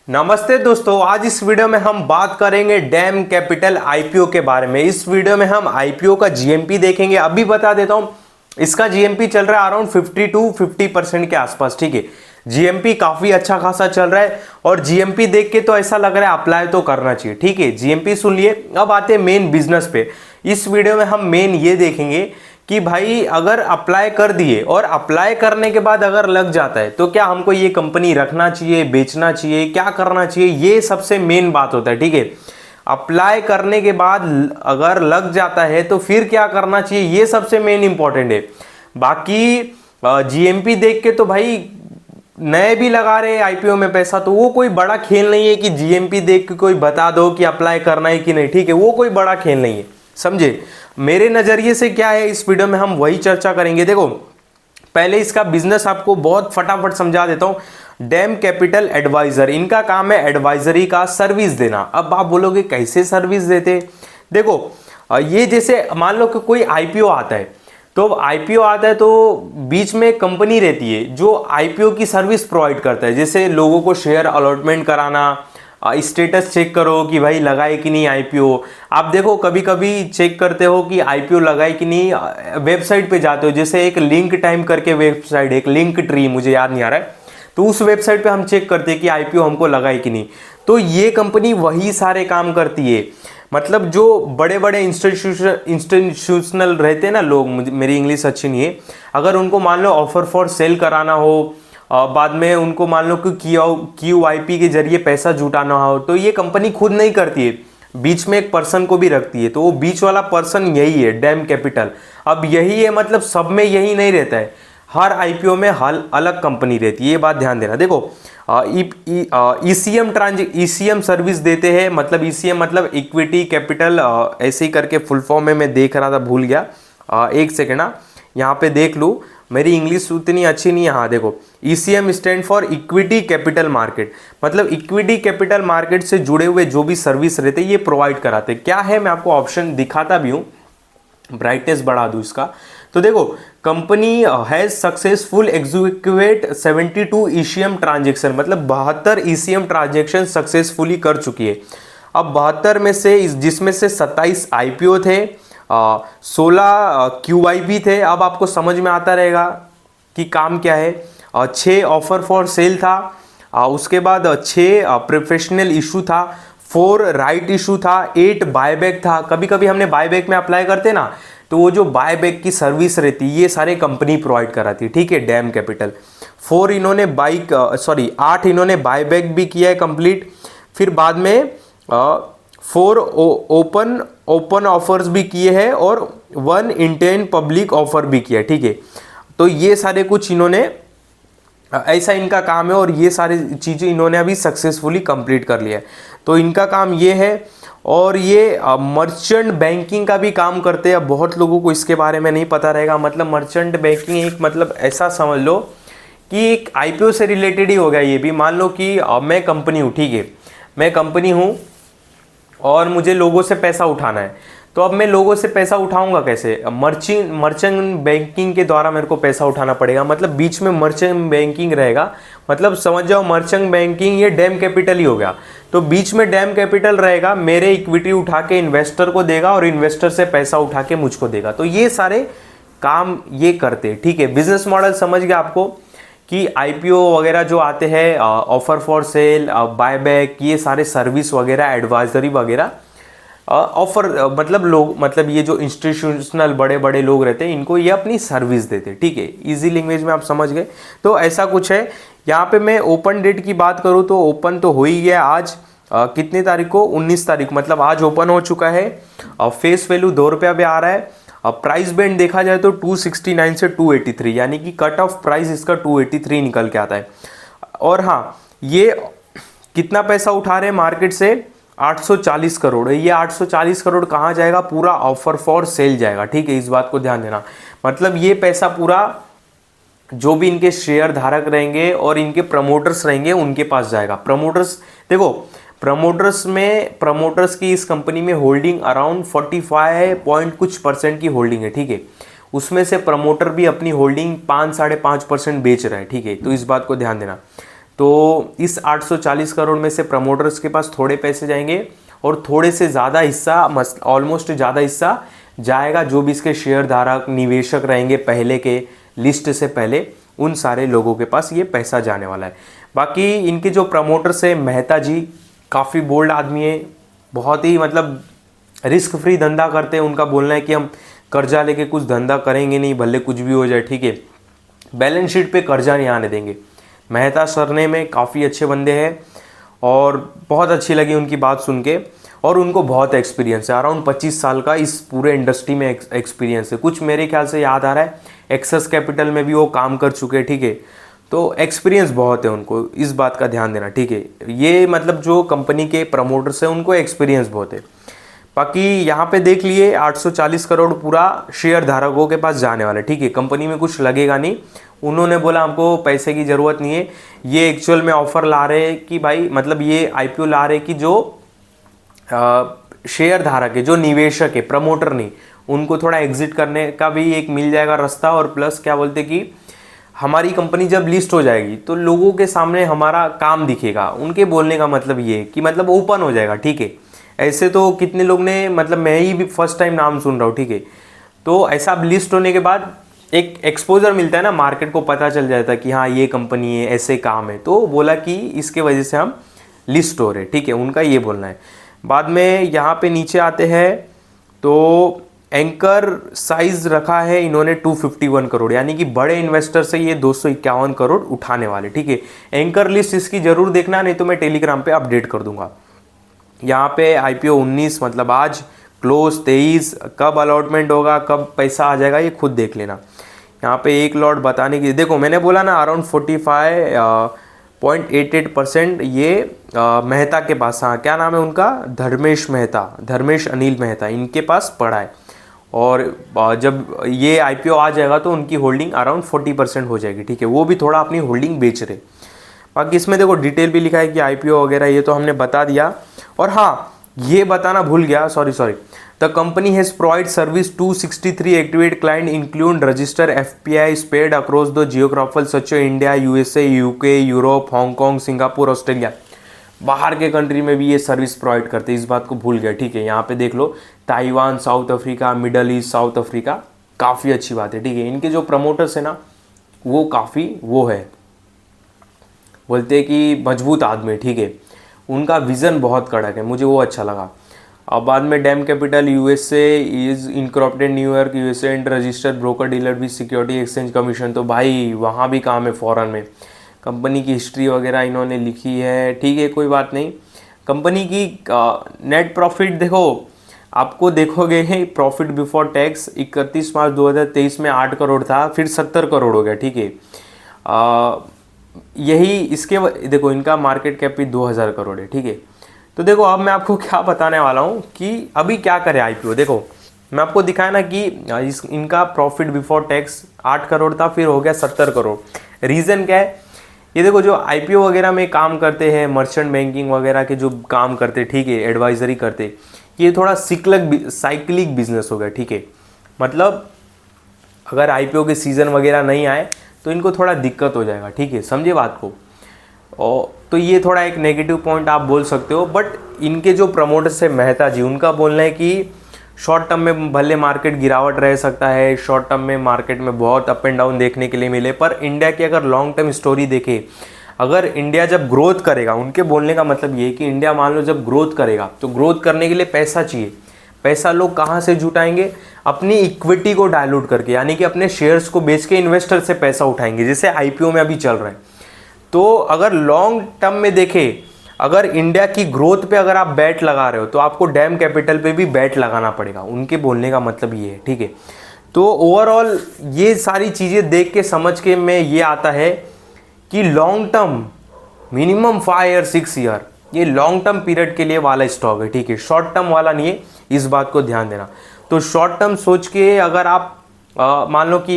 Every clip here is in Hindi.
नमस्ते दोस्तों, आज इस वीडियो में हम बात करेंगे डैम कैपिटल आईपीओ के बारे में। इस वीडियो में हम आईपीओ का जीएमपी देखेंगे। अभी बता देता हूं, इसका जीएमपी चल रहा है अराउंड 50 टू 50% के आसपास। ठीक है, जीएमपी काफी अच्छा खासा चल रहा है और जीएमपी देख के तो ऐसा लग रहा है अप्लाई तो करना चाहिए। ठीक है, जीएमपी सुन लिए। अब आते हैं मेन बिजनेस पे। इस वीडियो में हम मेन ये देखेंगे कि भाई अगर अप्लाई कर दिए और अप्लाई करने के बाद अगर लग जाता है तो क्या हमको ये कंपनी रखना चाहिए, बेचना चाहिए, क्या करना चाहिए, ये सबसे मेन बात होता है। ठीक है, अप्लाई करने के बाद अगर लग जाता है तो फिर क्या करना चाहिए, ये सबसे मेन इंपॉर्टेंट है। बाकी जीएमपी देख के तो भाई नए भी लगा रहे हैं आईपीओ में पैसा, तो वो कोई बड़ा खेल नहीं है कि जीएमपी देख के कोई बता दो कि अप्लाई करना है कि नहीं। ठीक है, वो कोई बड़ा खेल नहीं है, समझे। मेरे नजरिए से क्या है, इस वीडियो में हम वही चर्चा करेंगे। देखो, पहले इसका बिजनेस आपको बहुत फटाफट समझा देता हूं। डैम कैपिटल एडवाइजर, इनका काम है एडवाइजरी का सर्विस देना। अब आप बोलोगे कैसे सर्विस देते। देखो, ये जैसे मान लो कि कोई आईपीओ आता है, तो आईपीओ आता है तो बीच में एक कंपनी रहती है जो आईपीओ की सर्विस प्रोवाइड करता है। जैसे लोगों को शेयर अलॉटमेंट कराना, स्टेटस चेक करो कि भाई लगाए कि नहीं आईपीओ। आप देखो कभी कभी चेक करते हो कि आईपीओ लगाए कि नहीं, वेबसाइट पे जाते हो, जैसे एक लिंक टाइम करके वेबसाइट, एक लिंक ट्री, मुझे याद नहीं आ रहा है, तो उस वेबसाइट पे हम चेक करते हैं कि आईपीओ हमको लगाए कि नहीं। तो ये कंपनी वही सारे काम करती है। मतलब जो बड़े बड़े इंस्टीट्यूशनल रहते हैं ना लोग, मेरी इंग्लिश अच्छी नहीं है, अगर उनको मान लो ऑफर फॉर सेल कराना हो, बाद में उनको मान लो कि QIP के जरिए पैसा जुटाना हो, तो ये कंपनी खुद नहीं करती है, बीच में एक पर्सन को भी रखती है। तो वो बीच वाला पर्सन यही है, डैम कैपिटल। अब यही है, मतलब सब में यही नहीं रहता है, हर आईपीओ में हर अलग कंपनी रहती है, ये बात ध्यान देना। देखो, ईसीएम सर्विस देते हैं। मतलब ईसीएम मतलब इक्विटी कैपिटल, ऐसे ही करके फुल फॉर्म में मैं देख रहा था, भूल गया। एक सेकेंड, यहाँ पे देख लूँ, मेरी इंग्लिश उतनी अच्छी नहीं है। हाँ देखो, ECM stand for equity capital market, मतलब इक्विटी कैपिटल मार्केट से जुड़े हुए जो भी सर्विस रहते हैं ये प्रोवाइड कराते हैं। क्या है, मैं आपको ऑप्शन दिखाता भी हूँ, ब्राइटनेस बढ़ा दूँ इसका। तो देखो, company has successful execute 72 ECM transaction, मतलब 72 ईसीएम ट्रांजेक्शन सक्सेसफुली कर चुकी है। अब 72 में से जिसमें से 27 आईपीओ थे, 16 QIP थे। अब आपको समझ में आता रहेगा कि काम क्या है। 6 ऑफर फॉर सेल था, उसके बाद 6 प्रोफेशनल इशू था, 4 राइट इशू था, 8 बायबैक था। कभी कभी हमने बायबैक में अप्लाई करते ना, तो वो जो बायबैक की सर्विस रहती है ये सारे कंपनी प्रोवाइड कराती है। ठीक है, डैम कैपिटल। 8 इन्होंने बायबैक भी किया है कंप्लीट। फिर बाद में 4 ओपन ऑफर्स भी किए हैं और 1 इंटेंट पब्लिक ऑफर भी किया है। ठीक है, तो ये सारे कुछ इन्होंने, ऐसा इनका काम है और ये सारी चीज़ें इन्होंने अभी सक्सेसफुली कंप्लीट कर लिया है। तो इनका काम ये है। और ये मर्चेंट बैंकिंग का भी काम करते हैं। बहुत लोगों को इसके बारे में नहीं पता रहेगा। मतलब मर्चेंट बैंकिंग एक, मतलब ऐसा समझ लो कि एक आईपीओ से रिलेटेड ही हो गया ये भी। मान लो कि मैं कंपनी हूँ, ठीक है, मैं कंपनी हूँ और मुझे लोगों से पैसा उठाना है। तो अब मैं लोगों से पैसा उठाऊंगा कैसे, मर्चेंट बैंकिंग के द्वारा मेरे को पैसा उठाना पड़ेगा। मतलब बीच में मर्चेंट बैंकिंग रहेगा, मतलब समझ जाओ मर्चेंट बैंकिंग ये डैम कैपिटल ही हो गया। तो बीच में डैम कैपिटल रहेगा, मेरे इक्विटी उठा के इन्वेस्टर को देगा और इन्वेस्टर से पैसा उठा के मुझको देगा। तो ये सारे काम ये करते। ठीक है, बिजनेस मॉडल समझ गया आपको कि आईपीओ वगैरह जो आते हैं, ऑफर फॉर सेल, बायबैक, ये सारे सर्विस वगैरह, एडवाइजरी वगैरह, ऑफर, मतलब लोग, मतलब ये जो इंस्टीट्यूशनल बड़े बड़े लोग रहते हैं इनको ये अपनी सर्विस देते हैं। ठीक है, इजी लैंग्वेज में आप समझ गए। तो ऐसा कुछ है। यहाँ पे मैं ओपन डेट की बात करूँ तो ओपन तो हो ही गया आज। कितनी तारीख को, 19 तारीख, मतलब आज ओपन हो चुका है। फेस वैल्यू 2 रुपया पे आ रहा है। प्राइस बैंड देखा जाए तो 269 से 283, यानी कि कट ऑफ प्राइस इसका 283 निकल के आता है। और हाँ, ये कितना पैसा उठा रहे हैं मार्केट से, 840 करोड़ है। ये 840 करोड़ कहाँ जाएगा, पूरा ऑफर फॉर सेल जाएगा। ठीक है, इस बात को ध्यान देना। मतलब ये पैसा पूरा जो भी इनके शेयर धारक रहेंगे और इनके प्रमोटर्स रहेंगे उनके पास जाएगा। प्रमोटर्स, देखो प्रमोटर्स की इस कंपनी में होल्डिंग अराउंड 45 पॉइंट कुछ % की होल्डिंग है। ठीक है, उसमें से प्रमोटर भी अपनी होल्डिंग 5-5.5% बेच रहा है। ठीक है, तो इस बात को ध्यान देना। तो इस 840 करोड़ में से प्रमोटर्स के पास थोड़े पैसे जाएंगे और थोड़े से ज़्यादा हिस्सा, ऑलमोस्ट ज़्यादा हिस्सा जाएगा जो भी इसके शेयर धारक निवेशक रहेंगे पहले के लिस्ट से पहले, उन सारे लोगों के पास ये पैसा जाने वाला है। बाकी इनके जो प्रमोटर्स है, मेहता जी काफ़ी बोल्ड आदमी है, बहुत ही मतलब रिस्क फ्री धंधा करते हैं। उनका बोलना है कि हम कर्जा लेके कुछ धंधा करेंगे नहीं, भले कुछ भी हो जाए, ठीक है, बैलेंस शीट पे कर्जा नहीं आने देंगे। मेहता सरने में काफ़ी अच्छे बंदे हैं और बहुत अच्छी लगी उनकी बात सुन के। और उनको बहुत एक्सपीरियंस है, अराउंड 25 साल का इस पूरे इंडस्ट्री में एक्सपीरियंस है। कुछ मेरे ख्याल से याद आ रहा है एक्सेस कैपिटल में भी वो काम कर चुके हैं, ठीक है, तो एक्सपीरियंस बहुत है उनको, इस बात का ध्यान देना, ठीक है। ये मतलब जो कंपनी के प्रमोटर्स हैं उनको एक्सपीरियंस बहुत है। बाकी यहाँ पे देख लिए 840 करोड़ पूरा शेयर धारकों के पास जाने वाला है, ठीक है, कंपनी में कुछ लगेगा नहीं। उन्होंने बोला हमको पैसे की ज़रूरत नहीं है, ये एक्चुअल में ऑफर ला रहे हैं कि भाई मतलब ये आईपीओ ला रहे हैं कि जो शेयर धारक है, जो निवेशक है, प्रमोटर नहीं, उनको थोड़ा एग्जिट करने का भी एक मिल जाएगा रास्ता। और प्लस क्या बोलते कि हमारी कंपनी जब लिस्ट हो जाएगी तो लोगों के सामने हमारा काम दिखेगा। उनके बोलने का मतलब ये है कि मतलब ओपन हो जाएगा, ठीक है। ऐसे तो कितने लोग ने, मतलब मैं ही भी फर्स्ट टाइम नाम सुन रहा हूँ, ठीक है। तो ऐसा लिस्ट होने के बाद एक एक्सपोजर मिलता है ना, मार्केट को पता चल जाता है कि हाँ ये कंपनी है, ऐसे काम है। तो बोला कि इसके वजह से हम लिस्ट हो रहे, ठीक है, उनका ये बोलना है। बाद में यहाँ पे नीचे आते हैं तो एंकर साइज रखा है इन्होंने 251 करोड़, यानी कि बड़े इन्वेस्टर से ये 251 करोड़ उठाने वाले, ठीक है। एंकर लिस्ट इसकी जरूर देखना, नहीं तो मैं टेलीग्राम पे अपडेट कर दूंगा। यहाँ पे आईपीओ 19 मतलब आज क्लोज 23, कब अलॉटमेंट होगा, कब पैसा आ जाएगा, ये खुद देख लेना। यहाँ पे एक लॉट बताने की, देखो मैंने बोला ना अराउंड 45.88% ये मेहता के पास, हाँ क्या नाम है उनका, धर्मेश मेहता, धर्मेश अनिल मेहता, इनके पास पड़ा है। और जब ये आईपीओ आ जाएगा तो उनकी होल्डिंग अराउंड 40% हो जाएगी, ठीक है। वो भी थोड़ा अपनी होल्डिंग बेच रहे। बाकी इसमें देखो डिटेल भी लिखा है कि आईपीओ वगैरह, ये तो हमने बता दिया। और हाँ ये बताना भूल गया, sorry, the company has provide service 263 activate client include register FPI spread across the geographical such India, USA, UK, Europe, Hong Kong, Singapore, Australia. बाहर के कंट्री में भी ये सर्विस प्रोवाइड करते हैं, इस बात को भूल गया, ठीक है। यहाँ पे देख लो Taiwan, South Africa, Middle East, South Africa, काफ़ी अच्छी बात है, ठीक है। इनके जो प्रमोटर्स है ना वो काफ़ी वो है, बोलते हैं कि मजबूत आदमी, ठीक है। उनका विज़न बहुत कड़क है, मुझे वो अच्छा लगा। अब बाद में dam capital USA is incorporated New York, USA and registered broker dealer with security exchange commission. तो भाई वहाँ भी काम है फॉरेन में। कंपनी की हिस्ट्री वगैरह इन्होंने लिखी है, ठीक है, कोई बात नहीं। कंपनी की नेट प्रॉफिट देखो, आपको देखोगे प्रॉफिट बिफोर टैक्स 31 मार्च 2023 में 8 करोड़ था, फिर 70 करोड़ हो गया, ठीक है। यही इसके देखो इनका मार्केट कैप भी 2000 करोड़ है, ठीक है। तो देखो अब मैं आपको क्या बताने वाला हूँ कि अभी क्या करे आईपीओ। देखो मैं आपको दिखाया ना कि इनका प्रॉफिट बिफोर टैक्स 8 करोड़ था, फिर हो गया 70 करोड़। रीज़न क्या है, ये देखो जो आईपीओ वगैरह में काम करते हैं, मर्चेंट बैंकिंग वगैरह के जो काम करते, ठीक है, एडवाइजरी करते, ये थोड़ा साइक्लिक बिजनेस हो गया, ठीक है। मतलब अगर आईपीओ के सीज़न वगैरह नहीं आए तो इनको थोड़ा दिक्कत हो जाएगा, ठीक है, समझे बात को। और तो ये थोड़ा एक नेगेटिव पॉइंट आप बोल सकते हो। बट इनके जो प्रमोटर्स है मेहता जी, उनका बोलना है कि शॉर्ट टर्म में भले मार्केट गिरावट रह सकता है, शॉर्ट टर्म में मार्केट में बहुत अप एंड डाउन देखने के लिए मिले, पर इंडिया की अगर लॉन्ग टर्म स्टोरी देखे, अगर इंडिया जब ग्रोथ करेगा, उनके बोलने का मतलब ये है कि इंडिया मान लो जब ग्रोथ करेगा तो ग्रोथ करने के लिए पैसा चाहिए। पैसा लोग कहाँ से जुटाएंगे, अपनी इक्विटी को डायलूट करके, यानी कि अपने शेयर्स को बेच के इन्वेस्टर से पैसा उठाएंगे, जैसे आईपीओ में अभी चल रहा है। तो अगर लॉन्ग टर्म में देखें, अगर इंडिया की ग्रोथ पे अगर आप बैट लगा रहे हो तो आपको डैम कैपिटल पे भी बैट लगाना पड़ेगा, उनके बोलने का मतलब ये है, ठीक है। तो ओवरऑल ये सारी चीज़ें देख के समझ के में ये आता है कि long term minimum 5 year 6 year ये लॉन्ग टर्म पीरियड के लिए वाला स्टॉक है, ठीक है, शॉर्ट टर्म वाला नहीं है, इस बात को ध्यान देना। तो शॉर्ट टर्म सोच के अगर आप मान लो कि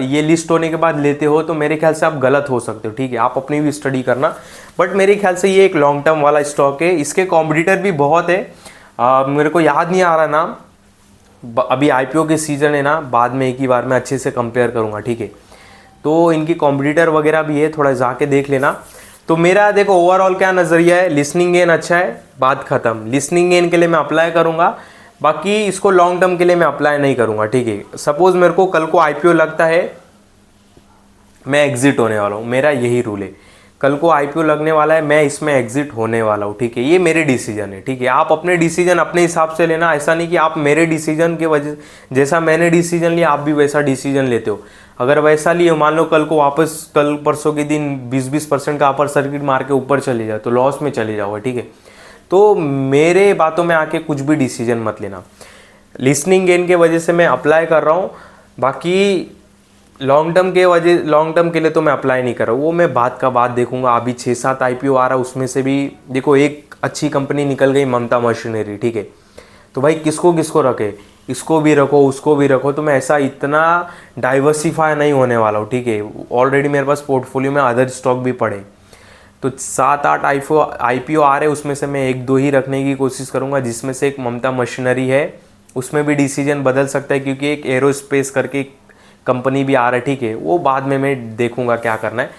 ये लिस्ट होने के बाद लेते हो तो मेरे ख्याल से आप गलत हो सकते हो, ठीक है, आप अपनी भी स्टडी करना। बट मेरे ख्याल से ये एक लॉन्ग टर्म वाला स्टॉक है। इसके कॉम्पिटिटर भी बहुत है, मेरे को याद नहीं आ रहा नाम, अभी आईपीओ के सीज़न है ना, बाद में एक ही बार मैं अच्छे से कंपेयर करूँगा, ठीक है। तो इनकी कॉम्पिटिटर वगैरह भी है, थोड़ा जाके देख लेना। तो मेरा देखो ओवरऑल क्या नज़रिया है, लिसनिंग गेन अच्छा है, बात खत्म। लिसनिंग गेन के लिए मैं अप्लाई करूँगा, बाकी इसको लॉन्ग टर्म के लिए मैं अप्लाई नहीं करूँगा, ठीक है। सपोज़ मेरे को कल को आईपीओ लगता है, मैं एग्जिट होने वाला हूँ, मेरा यही रूल है। कल को आईपीओ लगने वाला है, मैं इसमें एग्जिट होने वाला हूँ, ठीक है। ये मेरे डिसीजन है, ठीक है। आप अपने डिसीजन अपने हिसाब से लेना, ऐसा नहीं कि आप मेरे डिसीजन के वजह, जैसा मैंने डिसीजन लिया आप भी वैसा डिसीजन लेते हो। अगर वैसा लिए, मान लो कल को वापस कल परसों के दिन 20% का अपर सर्किट मार के ऊपर चले जाए तो लॉस में चले जाओगे, ठीक है। तो मेरे बातों में आके कुछ भी डिसीजन मत लेना। लिसनिंग गेन के वजह से मैं अप्लाई कर रहा हूँ, बाकी लॉन्ग टर्म के लिए तो मैं अप्लाई नहीं कर रहा हूँ, वो मैं बात का बात देखूंगा। अभी 6-7 आईपीओ आ रहा है, उसमें से भी देखो एक अच्छी कंपनी निकल गई, ममता मशीनरी, ठीक है। तो भाई किसको किसको रखे, इसको भी रखो उसको भी रखो, तो मैं ऐसा इतना डाइवर्सिफाई नहीं होने वाला हूँ, ठीक है। ऑलरेडी मेरे पास पोर्टफोलियो में अदर स्टॉक भी पड़े, तो 7-8 आईपीओ आ रहे हैं, उसमें से मैं 1-2 ही रखने की कोशिश करूँगा, जिसमें से एक ममता मशीनरी है। उसमें भी डिसीजन बदल सकता है क्योंकि एक एरोस्पेस करके कंपनी भी आ रहा है, ठीक है। वो बाद में मैं देखूंगा क्या करना है,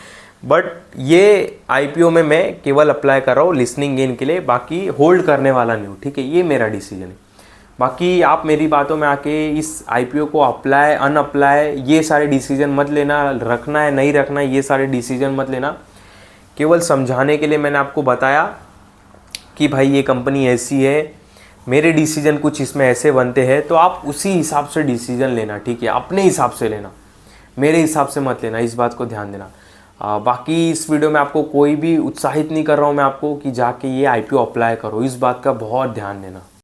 बट ये आईपीओ में मैं केवल अप्लाई कर रहा हूँ लिसनिंग गेन के लिए, बाकी होल्ड करने वाला नहीं हूँ, ठीक है। ये मेरा डिसीजन है। बाकी आप मेरी बातों में आके इस आईपीओ को अप्लाई अनअप्लाई ये सारे डिसीजन मत लेना, रखना है नहीं रखना है ये सारे डिसीजन मत लेना। केवल समझाने के लिए मैंने आपको बताया कि भाई ये कंपनी ऐसी है, मेरे डिसीजन कुछ इसमें ऐसे बनते हैं, तो आप उसी हिसाब से डिसीजन लेना, ठीक है। अपने हिसाब से लेना, मेरे हिसाब से मत लेना, इस बात को ध्यान देना। बाकी इस वीडियो में आपको कोई भी उत्साहित नहीं कर रहा हूँ मैं आपको कि जाके ये आईपीओ अप्लाई करो, इस बात का बहुत ध्यान देना।